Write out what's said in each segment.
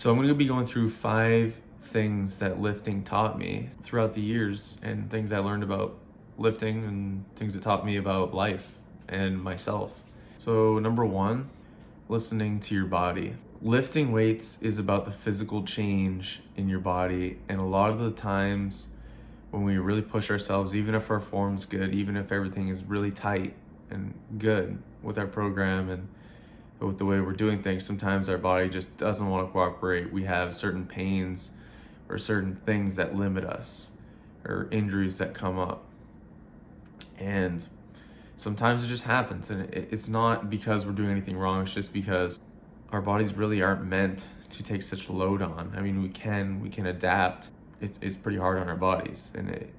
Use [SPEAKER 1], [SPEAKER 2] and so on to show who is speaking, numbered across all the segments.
[SPEAKER 1] So I'm going to be going through 5 things that lifting taught me throughout the years, and things I learned about lifting and things that taught me about life and myself. So number 1, listening to your body. Lifting weights is about the physical change in your body, and a lot of the times when we really push ourselves, even if our form's good, even if everything is really tight and good with our program and with the way we're doing things, sometimes our body just doesn't want to cooperate. We have certain pains or certain things that limit us or injuries that come up. And sometimes it just happens, and it's not because we're doing anything wrong. It's just because our bodies really aren't meant to take such a load on. I mean, we can adapt. It's pretty hard on our bodies, and it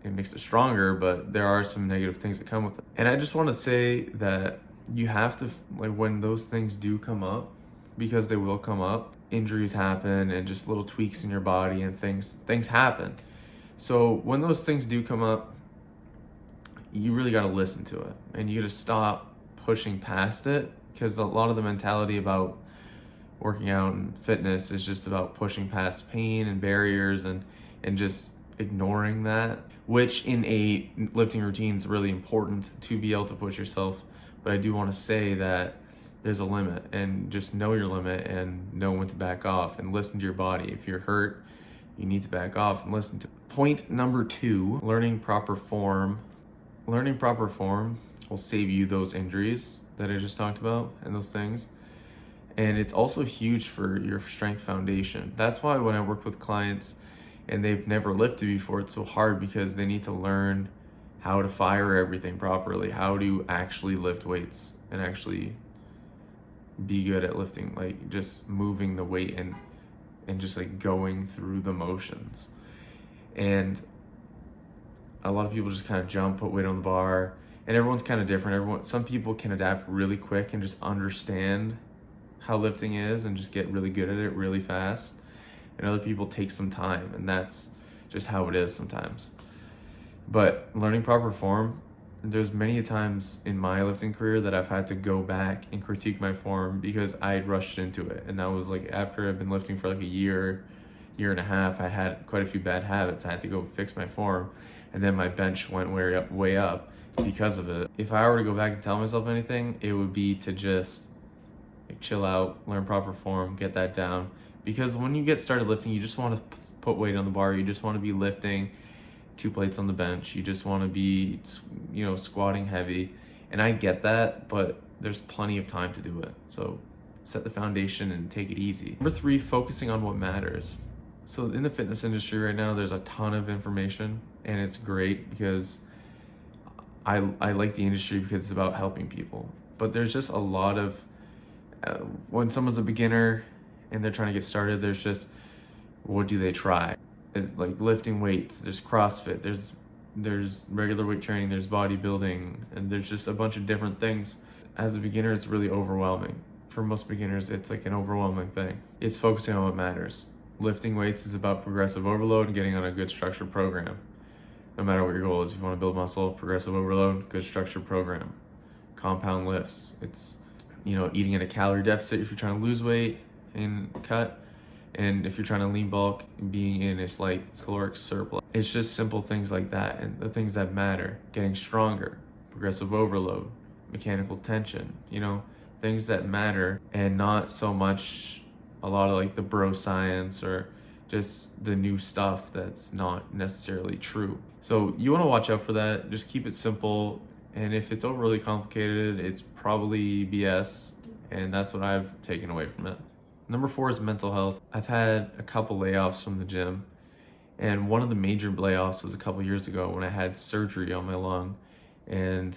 [SPEAKER 1] makes it stronger, but there are some negative things that come with it. And I just want to say that you have to, like, when those things do come up, because they will come up, injuries happen and just little tweaks in your body and things happen. So when those things do come up, you really got to listen to it, and you got to stop pushing past it, because a lot of the mentality about working out and fitness is just about pushing past pain and barriers and just ignoring that, which in a lifting routine is really important to be able to push yourself. But I do want to say that there's a limit, and just know your limit and know when to back off and listen to your body. If you're hurt, you need to back off and listen to it. Point number 2, learning proper form. Learning proper form will save you those injuries that I just talked about and those things. And it's also huge for your strength foundation. That's why when I work with clients and they've never lifted before, it's so hard, because they need to learn how to fire everything properly, how to actually lift weights and actually be good at lifting, like just moving the weight and just like going through the motions. And a lot of people just kind of jump, put weight on the bar, and everyone's kind of different. Some people can adapt really quick and just understand how lifting is and just get really good at it really fast. And other people take some time, and that's just how it is sometimes. But learning proper form, there's many times in my lifting career that I've had to go back and critique my form because I had rushed into it. And that was like after I've been lifting for like a year and a half, I had quite a few bad habits. I had to go fix my form, and then my bench went way up because of it. If I were to go back and tell myself anything, it would be to just like chill out, learn proper form, get that down. Because when you get started lifting, you just want to put weight on the bar. You just want to be lifting 2 plates on the bench. You just want to be, squatting heavy. And I get that, but there's plenty of time to do it. So set the foundation and take it easy. Number 3, focusing on what matters. So in the fitness industry right now, there's a ton of information, and it's great because I like the industry because it's about helping people. But there's just a lot of, when someone's a beginner and they're trying to get started, there's just, what do they try? It's like lifting weights, there's CrossFit, there's regular weight training, there's bodybuilding, and there's just a bunch of different things. As a beginner, it's really overwhelming. For most beginners, it's like an overwhelming thing. It's focusing on what matters. Lifting weights is about progressive overload and getting on a good structured program. No matter what your goal is, if you want to build muscle, progressive overload, good structured program. Compound lifts, it's eating at a calorie deficit if you're trying to lose weight and cut, and if you're trying to lean bulk, being in a slight caloric surplus. It's just simple things like that, and the things that matter: getting stronger, progressive overload, mechanical tension, things that matter, and not so much a lot of like the bro science or just the new stuff that's not necessarily true. So you want to watch out for that. Just keep it simple, and if it's overly complicated, it's probably BS, and that's what I've taken away from it. Number 4 is mental health. I've had a couple layoffs from the gym, and one of the major layoffs was a couple years ago when I had surgery on my lung, and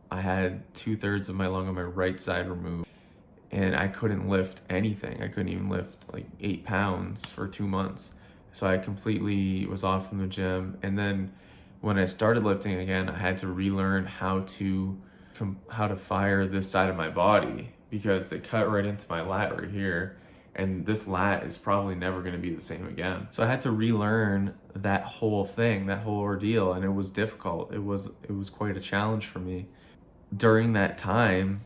[SPEAKER 1] I had 2/3 of my lung on my right side removed, and I couldn't lift anything. I couldn't even lift like 8 pounds for 2 months. So I completely was off from the gym. And then when I started lifting again, I had to relearn how to fire this side of my body, because they cut right into my lat right here. And this lat is probably never going to be the same again. So I had to relearn that whole thing, that whole ordeal, and it was difficult. It was quite a challenge for me. During that time,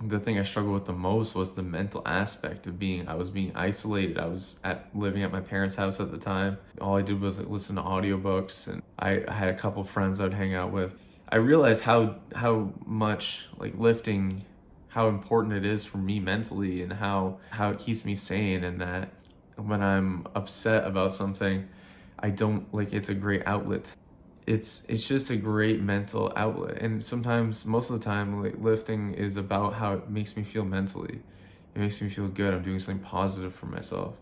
[SPEAKER 1] the thing I struggled with the most was the mental aspect of I was being isolated. I was living at my parents' house at the time. All I did was like, listen to audiobooks, and I had a couple friends I'd hang out with. I realized how much like lifting, how important it is for me mentally, and how it keeps me sane, and that when I'm upset about something, I don't like it's a great outlet. It's just a great mental outlet, and sometimes, most of the time, like lifting is about how it makes me feel mentally. It makes me feel good. I'm doing something positive for myself.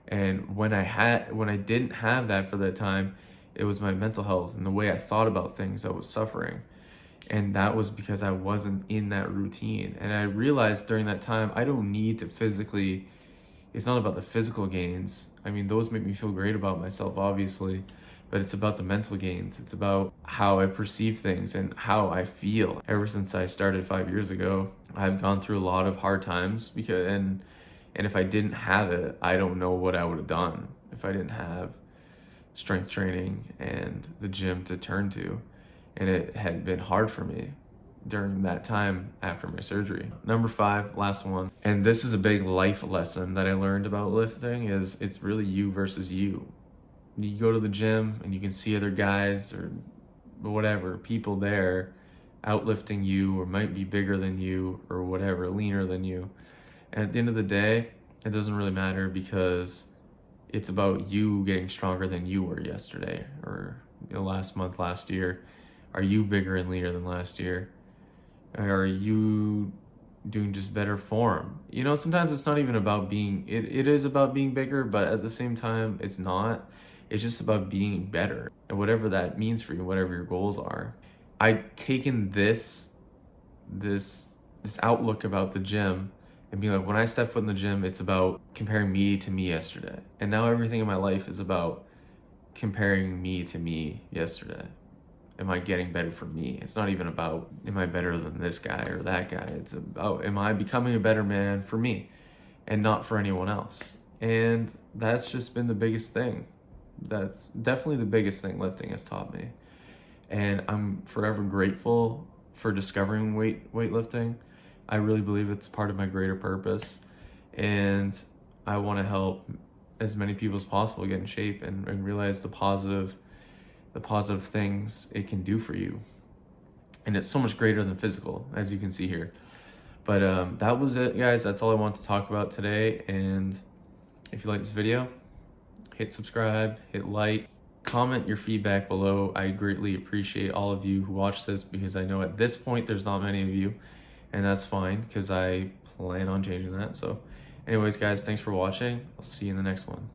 [SPEAKER 1] And when I didn't have that for that time, it was my mental health and the way I thought about things that was suffering. And that was because I wasn't in that routine. And I realized during that time, I don't need to physically, it's not about the physical gains. I mean, those make me feel great about myself, obviously, but it's about the mental gains. It's about how I perceive things and how I feel. Ever since I started 5 years ago, I've gone through a lot of hard times and if I didn't have it, I don't know what I would have done if I didn't have strength training and the gym to turn to. And it had been hard for me during that time after my surgery. Number 5, last one. And this is a big life lesson that I learned about lifting is it's really you versus you. You go to the gym and you can see other guys or whatever, people there outlifting you or might be bigger than you or whatever, leaner than you. And at the end of the day, it doesn't really matter because it's about you getting stronger than you were yesterday or last month, last year. Are you bigger and leaner than last year? Are you doing just better form? Sometimes it's not even about it is about being bigger, but at the same time, it's not. It's just about being better and whatever that means for you, whatever your goals are. I've taken this outlook about the gym and being like, when I step foot in the gym, it's about comparing me to me yesterday. And now everything in my life is about comparing me to me yesterday. Am I getting better for me? It's not even about, am I better than this guy or that guy? It's about, am I becoming a better man for me and not for anyone else? And that's just been the biggest thing. That's definitely the biggest thing lifting has taught me. And I'm forever grateful for discovering weightlifting. I really believe it's part of my greater purpose. And I want to help as many people as possible get in shape and realize the positive things it can do for you. And it's so much greater than physical, as you can see here. But that was it, guys. That's all I want to talk about today. And if you like this video, hit subscribe, hit like, comment your feedback below. I greatly appreciate all of you who watch this because I know at this point there's not many of you, and that's fine because I plan on changing that. So anyways, guys, thanks for watching. I'll see you in the next one.